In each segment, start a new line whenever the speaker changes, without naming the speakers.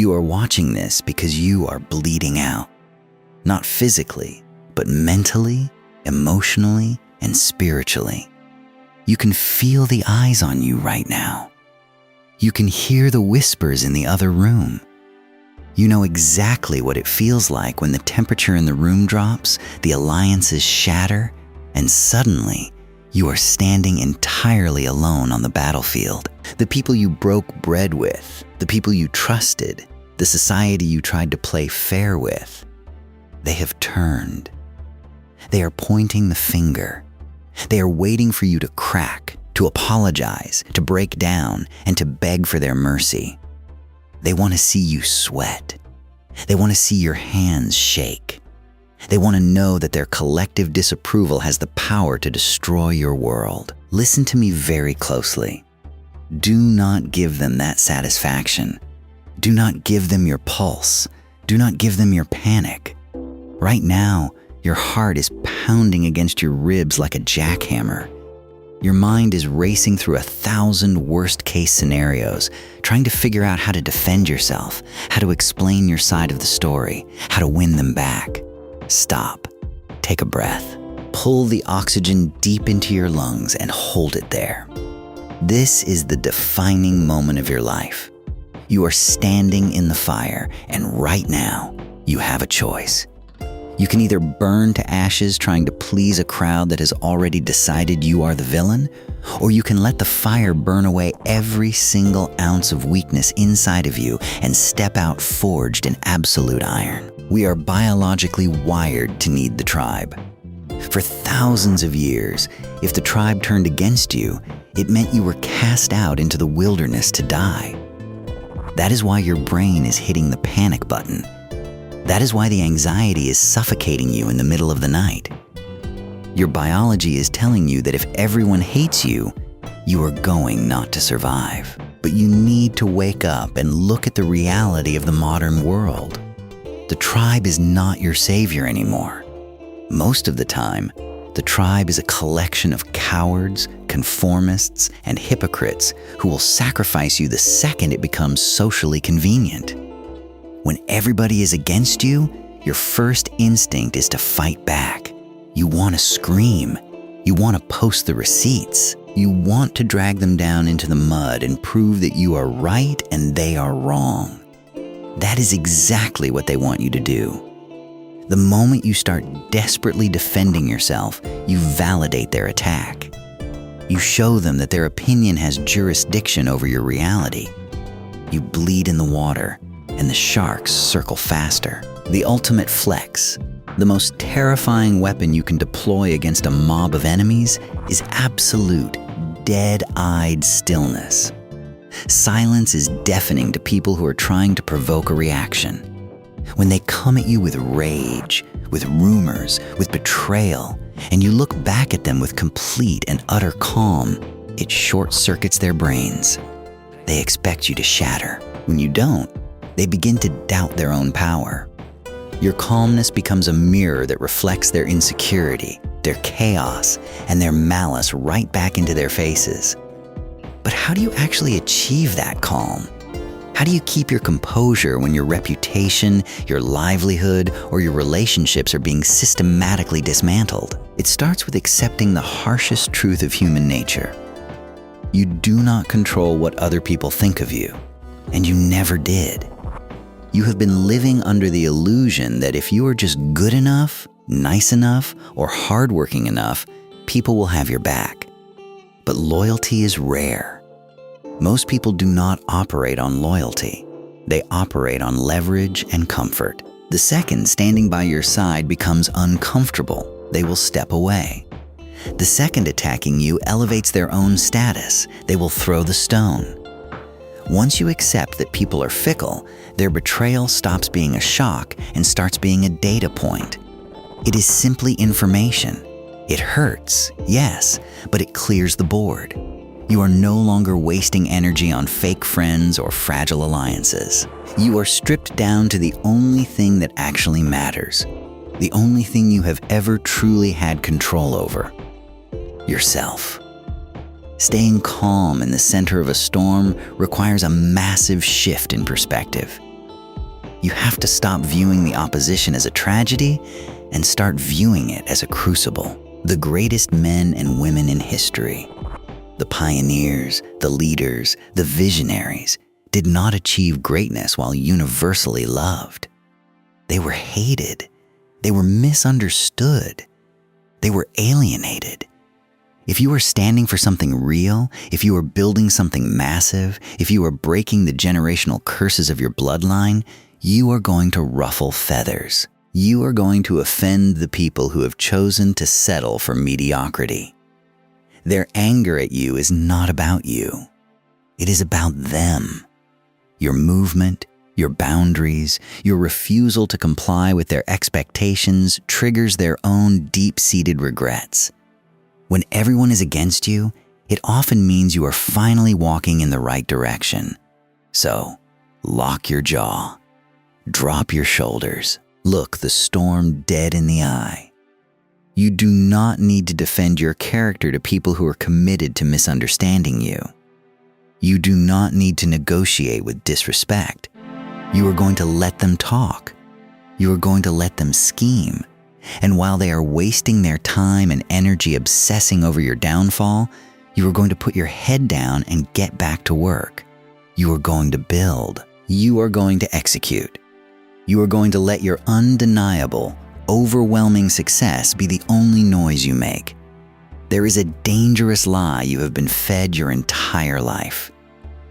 You are watching this because you are bleeding out. Not physically, but mentally, emotionally, and spiritually. You can feel the eyes on you right now. You can hear the whispers in the other room. You know exactly what it feels like when the temperature in the room drops, the alliances shatter, and suddenly you are standing entirely alone on the battlefield. The people you broke bread with, the people you trusted, the society you tried to play fair with, they have turned. They are pointing the finger. They are waiting for you to crack, to apologize, to break down, and to beg for their mercy. They want to see you sweat. They want to see your hands shake. They want to know that their collective disapproval has the power to destroy your world. Listen to me very closely. Do not give them that satisfaction. Do not give them your pulse. Do not give them your panic. Right now, your heart is pounding against your ribs like a jackhammer. Your mind is racing through 1,000 worst-case scenarios, trying to figure out how to defend yourself, how to explain your side of the story, how to win them back. Stop. Take a breath. Pull the oxygen deep into your lungs and hold it there. This is the defining moment of your life. You are standing in the fire, and right now, you have a choice. You can either burn to ashes trying to please a crowd that has already decided you are the villain, or you can let the fire burn away every single ounce of weakness inside of you and step out forged in absolute iron. We are biologically wired to need the tribe. For thousands of years, if the tribe turned against you, it meant you were cast out into the wilderness to die. That is why your brain is hitting the panic button. That is why the anxiety is suffocating you in the middle of the night. Your biology is telling you that if everyone hates you, you are going not to survive. But you need to wake up and look at the reality of the modern world. The tribe is not your savior anymore. Most of the time, the tribe is a collection of cowards, conformists, and hypocrites who will sacrifice you the second it becomes socially convenient. When everybody is against you, your first instinct is to fight back. You want to scream. You want to post the receipts. You want to drag them down into the mud and prove that you are right and they are wrong. That is exactly what they want you to do. The moment you start desperately defending yourself, you validate their attack. You show them that their opinion has jurisdiction over your reality. You bleed in the water, and the sharks circle faster. The ultimate flex, the most terrifying weapon you can deploy against a mob of enemies, is absolute, dead-eyed stillness. Silence is deafening to people who are trying to provoke a reaction. When they come at you with rage, with rumors, with betrayal, and you look back at them with complete and utter calm, it short-circuits their brains. They expect you to shatter. When you don't, they begin to doubt their own power. Your calmness becomes a mirror that reflects their insecurity, their chaos, and their malice right back into their faces. But how do you actually achieve that calm? How do you keep your composure when your reputation, your livelihood, or your relationships are being systematically dismantled? It starts with accepting the harshest truth of human nature. You do not control what other people think of you, and you never did. You have been living under the illusion that if you are just good enough, nice enough, or hardworking enough, people will have your back. But loyalty is rare. Most people do not operate on loyalty. They operate on leverage and comfort. The second standing by your side becomes uncomfortable, they will step away. The second attacking you elevates their own status, they will throw the stone. Once you accept that people are fickle, their betrayal stops being a shock and starts being a data point. It is simply information. It hurts, yes, but it clears the board. You are no longer wasting energy on fake friends or fragile alliances. You are stripped down to the only thing that actually matters, the only thing you have ever truly had control over: yourself. Staying calm in the center of a storm requires a massive shift in perspective. You have to stop viewing the opposition as a tragedy and start viewing it as a crucible. The greatest men and women in history, the pioneers, the leaders, the visionaries, did not achieve greatness while universally loved. They were hated. They were misunderstood. They were alienated. If you are standing for something real, if you are building something massive, if you are breaking the generational curses of your bloodline, you are going to ruffle feathers. You are going to offend the people who have chosen to settle for mediocrity. Their anger at you is not about you. It is about them. Your movement, your boundaries, your refusal to comply with their expectations triggers their own deep-seated regrets. When everyone is against you, it often means you are finally walking in the right direction. So, lock your jaw. Drop your shoulders. Look the storm dead in the eye. You do not need to defend your character to people who are committed to misunderstanding you. You do not need to negotiate with disrespect. You are going to let them talk. You are going to let them scheme. And while they are wasting their time and energy obsessing over your downfall, you are going to put your head down and get back to work. You are going to build. You are going to execute. You are going to let your undeniable, overwhelming success be the only noise you make. There is a dangerous lie you have been fed your entire life.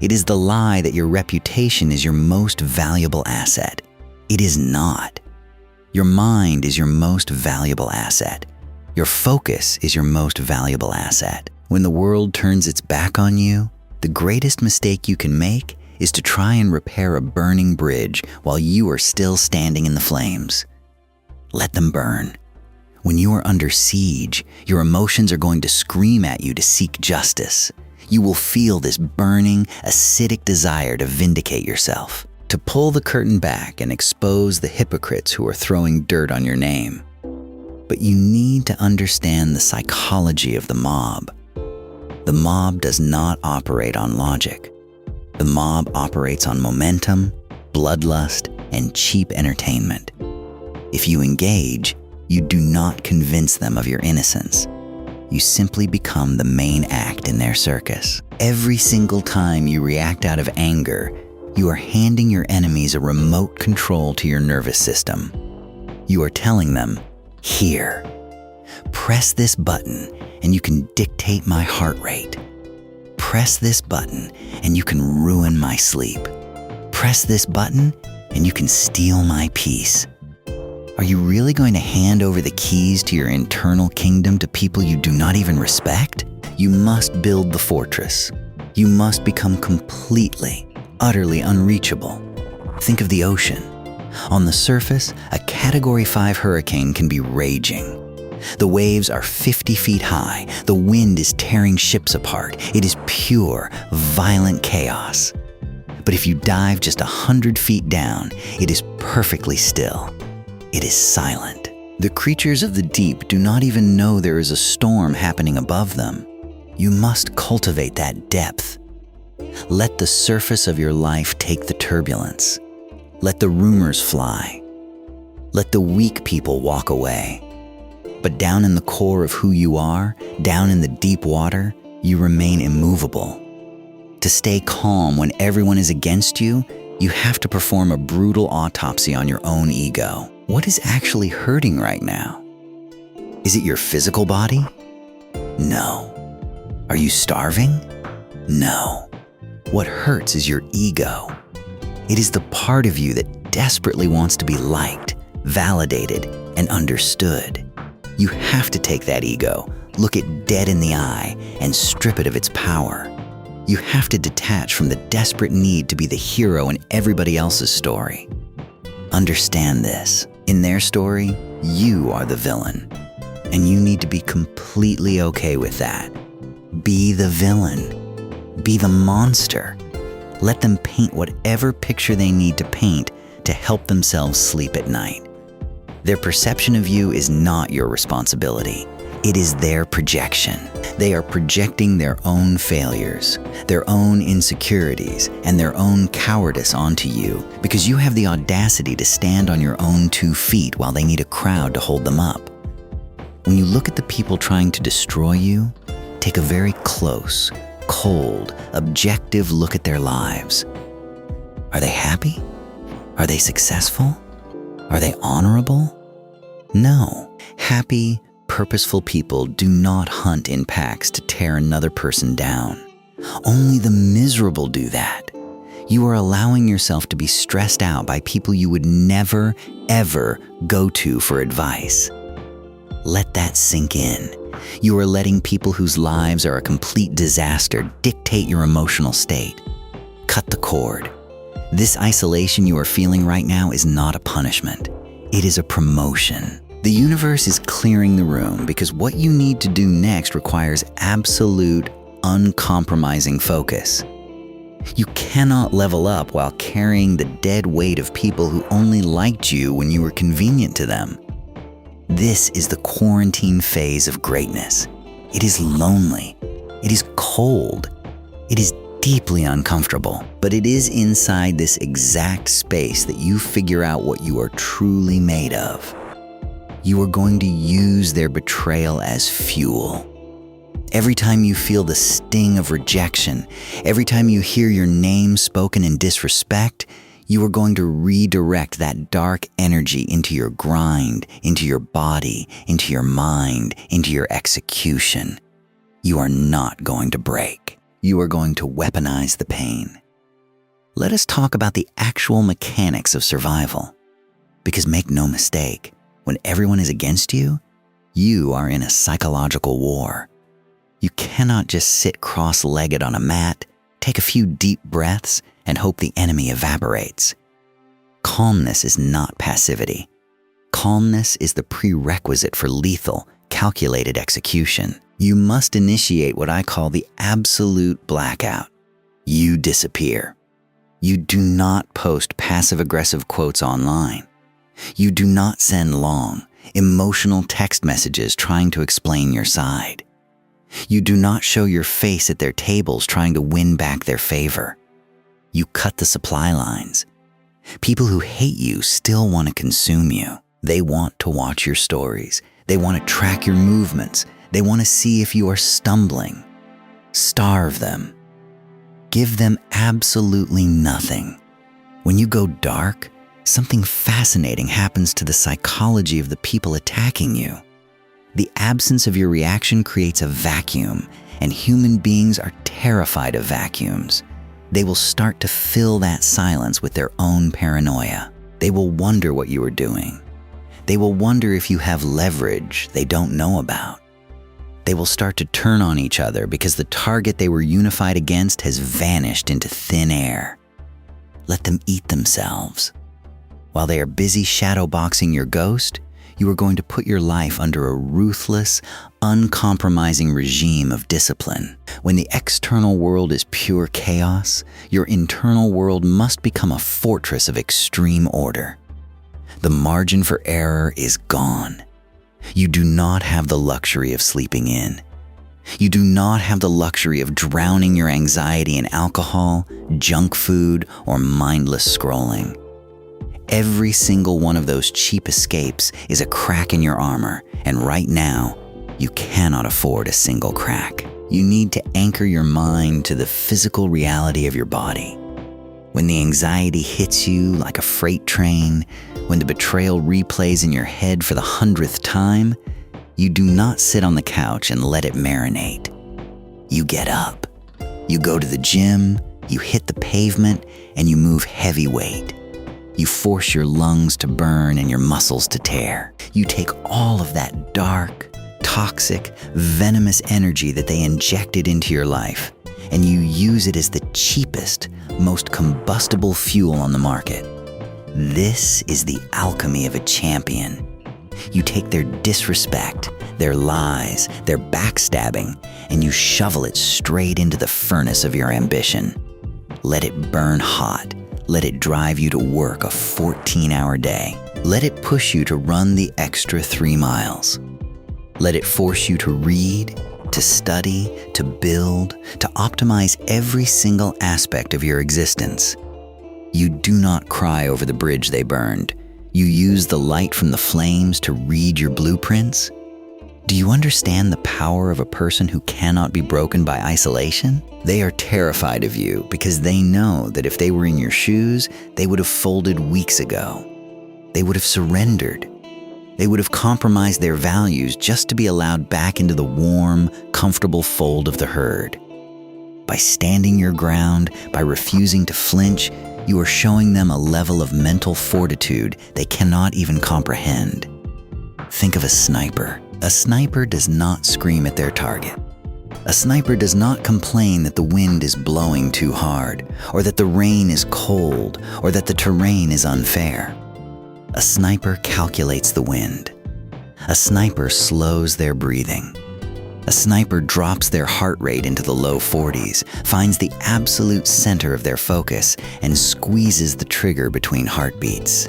It is the lie that your reputation is your most valuable asset. It is not. Your mind is your most valuable asset. Your focus is your most valuable asset. When the world turns its back on you, the greatest mistake you can make is to try and repair a burning bridge while you are still standing in the flames. Let them burn. When you are under siege, your emotions are going to scream at you to seek justice. You will feel this burning, acidic desire to vindicate yourself, to pull the curtain back and expose the hypocrites who are throwing dirt on your name. But you need to understand the psychology of the mob. The mob does not operate on logic. The mob operates on momentum, bloodlust, and cheap entertainment. If you engage, you do not convince them of your innocence. You simply become the main act in their circus. Every single time you react out of anger, you are handing your enemies a remote control to your nervous system. You are telling them, "Here, press this button and you can dictate my heart rate. Press this button and you can ruin my sleep. Press this button and you can steal my peace." Are you really going to hand over the keys to your internal kingdom to people you do not even respect? You must build the fortress. You must become completely, utterly unreachable. Think of the ocean. On the surface, a Category 5 hurricane can be raging. The waves are 50 feet high. The wind is tearing ships apart. It is pure, violent chaos. But if you dive just 100 feet down, it is perfectly still. It is silent. The creatures of the deep do not even know there is a storm happening above them. You must cultivate that depth. Let the surface of your life take the turbulence. Let the rumors fly. Let the weak people walk away. But down in the core of who you are, down in the deep water, you remain immovable. To stay calm when everyone is against you, you have to perform a brutal autopsy on your own ego. What is actually hurting right now? Is it your physical body? No. Are you starving? No. What hurts is your ego. It is the part of you that desperately wants to be liked, validated, and understood. You have to take that ego, look it dead in the eye, and strip it of its power. You have to detach from the desperate need to be the hero in everybody else's story. Understand this. In their story, you are the villain, and you need to be completely okay with that. Be the villain. Be the monster. Let them paint whatever picture they need to paint to help themselves sleep at night. Their perception of you is not your responsibility. It is their projection. They are projecting their own failures, their own insecurities, and their own cowardice onto you because you have the audacity to stand on your own 2 feet while they need a crowd to hold them up. When you look at the people trying to destroy you, take a very close, cold, objective look at their lives. Are they happy? Are they successful? Are they honorable? No. Happy, purposeful people do not hunt in packs to tear another person down. Only the miserable do that. You are allowing yourself to be stressed out by people you would never, ever go to for advice. Let that sink in. You are letting people whose lives are a complete disaster dictate your emotional state. Cut the cord. This isolation you are feeling right now is not a punishment. It is a promotion. The universe is clearing the room because what you need to do next requires absolute, uncompromising focus. You cannot level up while carrying the dead weight of people who only liked you when you were convenient to them. This is the quarantine phase of greatness. It is lonely. It is cold. It is deeply uncomfortable, but it is inside this exact space that you figure out what you are truly made of. You are going to use their betrayal as fuel. Every time you feel the sting of rejection, every time you hear your name spoken in disrespect, you are going to redirect that dark energy into your grind, into your body, into your mind, into your execution. You are not going to break. You are going to weaponize the pain. Let us talk about the actual mechanics of survival. Because make no mistake, when everyone is against you, you are in a psychological war. You cannot just sit cross-legged on a mat, take a few deep breaths, and hope the enemy evaporates. Calmness is not passivity. Calmness is the prerequisite for lethal, calculated execution. You must initiate what I call the absolute blackout. You disappear. You do not post passive-aggressive quotes online. You do not send long, emotional text messages trying to explain your side. You do not show your face at their tables trying to win back their favor. You cut the supply lines. People who hate you still want to consume you. They want to watch your stories. They want to track your movements. They want to see if you are stumbling. Starve them. Give them absolutely nothing. When you go dark, something fascinating happens to the psychology of the people attacking you. The absence of your reaction creates a vacuum, and human beings are terrified of vacuums. They will start to fill that silence with their own paranoia. They will wonder what you are doing. They will wonder if you have leverage they don't know about. They will start to turn on each other because the target they were unified against has vanished into thin air. Let them eat themselves. While they are busy shadowboxing your ghost, you are going to put your life under a ruthless, uncompromising regime of discipline. When the external world is pure chaos, your internal world must become a fortress of extreme order. The margin for error is gone. You do not have the luxury of sleeping in. You do not have the luxury of drowning your anxiety in alcohol, junk food, or mindless scrolling. Every single one of those cheap escapes is a crack in your armor, and right now, you cannot afford a single crack. You need to anchor your mind to the physical reality of your body. When the anxiety hits you like a freight train, when the betrayal replays in your head for the 100th time, you do not sit on the couch and let it marinate. You get up. You go to the gym, you hit the pavement, and you move heavy weight. You force your lungs to burn and your muscles to tear. You take all of that dark, toxic, venomous energy that they injected into your life, and you use it as the cheapest, most combustible fuel on the market. This is the alchemy of a champion. You take their disrespect, their lies, their backstabbing, and you shovel it straight into the furnace of your ambition. Let it burn hot. Let it drive you to work a 14-hour day. Let it push you to run the extra 3 miles. Let it force you to read, to study, to build, to optimize every single aspect of your existence. You do not cry over the bridge they burned. You use the light from the flames to read your blueprints. Do you understand the power of a person who cannot be broken by isolation? They are terrified of you because they know that if they were in your shoes, they would have folded weeks ago. They would have surrendered. They would have compromised their values just to be allowed back into the warm, comfortable fold of the herd. By standing your ground, by refusing to flinch, you are showing them a level of mental fortitude they cannot even comprehend. Think of a sniper. A sniper does not scream at their target. A sniper does not complain that the wind is blowing too hard, or that the rain is cold, or that the terrain is unfair. A sniper calculates the wind. A sniper slows their breathing. A sniper drops their heart rate into the low 40s, finds the absolute center of their focus, and squeezes the trigger between heartbeats.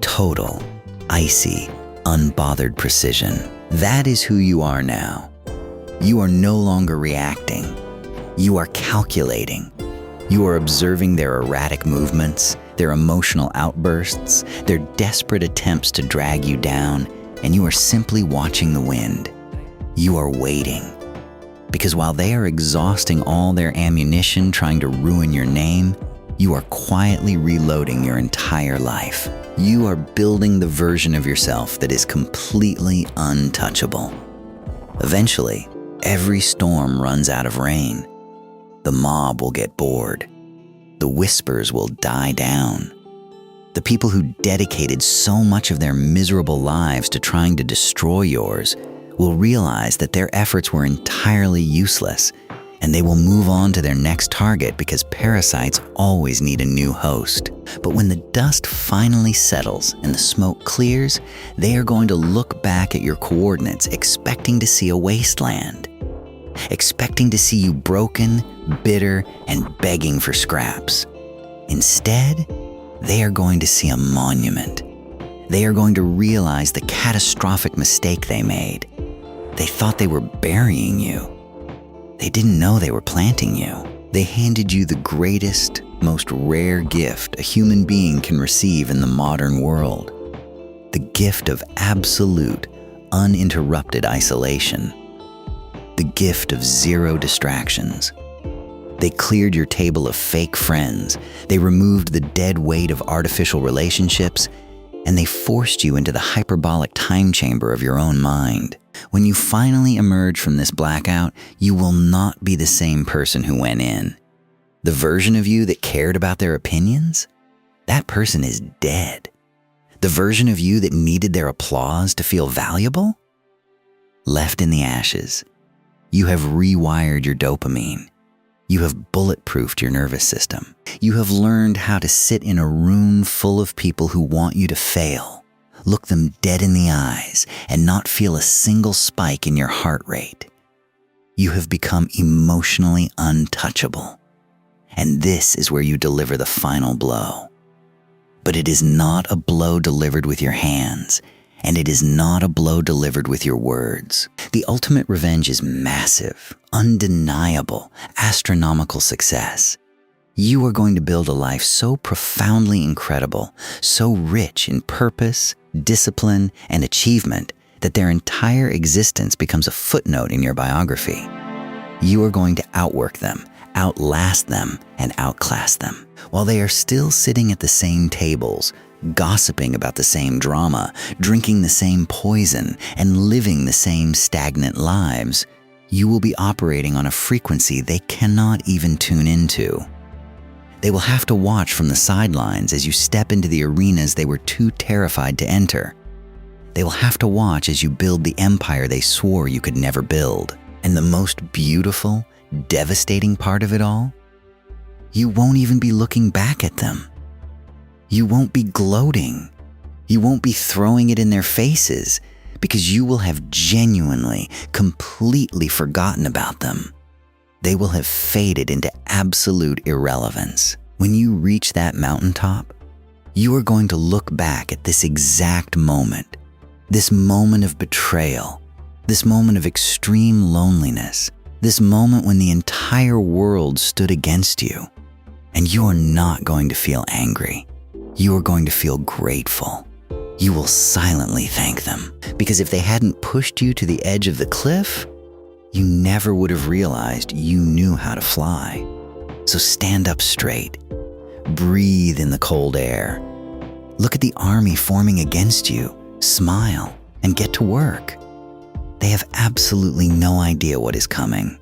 Total, icy, unbothered precision. That is who you are now. You are no longer reacting. You are calculating. You are observing their erratic movements, their emotional outbursts, their desperate attempts to drag you down, and you are simply watching the wind. You are waiting. Because while they are exhausting all their ammunition trying to ruin your name, you are quietly reloading your entire life. You are building the version of yourself that is completely untouchable. Eventually, every storm runs out of rain. The mob will get bored. The whispers will die down. The people who dedicated so much of their miserable lives to trying to destroy yours will realize that their efforts were entirely useless, and they will move on to their next target because parasites always need a new host. But when the dust finally settles and the smoke clears, they are going to look back at your coordinates expecting to see a wasteland, expecting to see you broken, bitter, and begging for scraps. Instead, they are going to see a monument. They are going to realize the catastrophic mistake they made. They thought they were burying you. They didn't know they were planting you. They handed you the greatest, most rare gift a human being can receive in the modern world. The gift of absolute, uninterrupted isolation. The gift of zero distractions. They cleared your table of fake friends. They removed the dead weight of artificial relationships, and they forced you into the hyperbolic time chamber of your own mind. When you finally emerge from this blackout, you will not be the same person who went in. The version of you that cared about their opinions, that person is dead. The version of you that needed their applause to feel valuable, left in the ashes. You have rewired your dopamine. You have bulletproofed your nervous system. You have learned how to sit in a room full of people who want you to fail, look them dead in the eyes, and not feel a single spike in your heart rate. You have become emotionally untouchable. And this is where you deliver the final blow. But it is not a blow delivered with your hands, and it is not a blow delivered with your words. The ultimate revenge is massive, undeniable, astronomical success. You are going to build a life so profoundly incredible, so rich in purpose, discipline, and achievement that their entire existence becomes a footnote in your biography. You are going to outwork them, outlast them, and outclass them. While they are still sitting at the same tables, gossiping about the same drama, drinking the same poison, and living the same stagnant lives, you will be operating on a frequency they cannot even tune into. They will have to watch from the sidelines as you step into the arenas they were too terrified to enter. They will have to watch as you build the empire they swore you could never build. And the most beautiful, devastating part of it all? You won't even be looking back at them. You won't be gloating. You won't be throwing it in their faces because you will have genuinely, completely forgotten about them. They will have faded into absolute irrelevance. When you reach that mountaintop, you are going to look back at this exact moment, this moment of betrayal, this moment of extreme loneliness, this moment when the entire world stood against you. And you are not going to feel angry. You are going to feel grateful. You will silently thank them, because if they hadn't pushed you to the edge of the cliff, you never would have realized you knew how to fly. So stand up straight. Breathe in the cold air. Look at the army forming against you. Smile and get to work. They have absolutely no idea what is coming.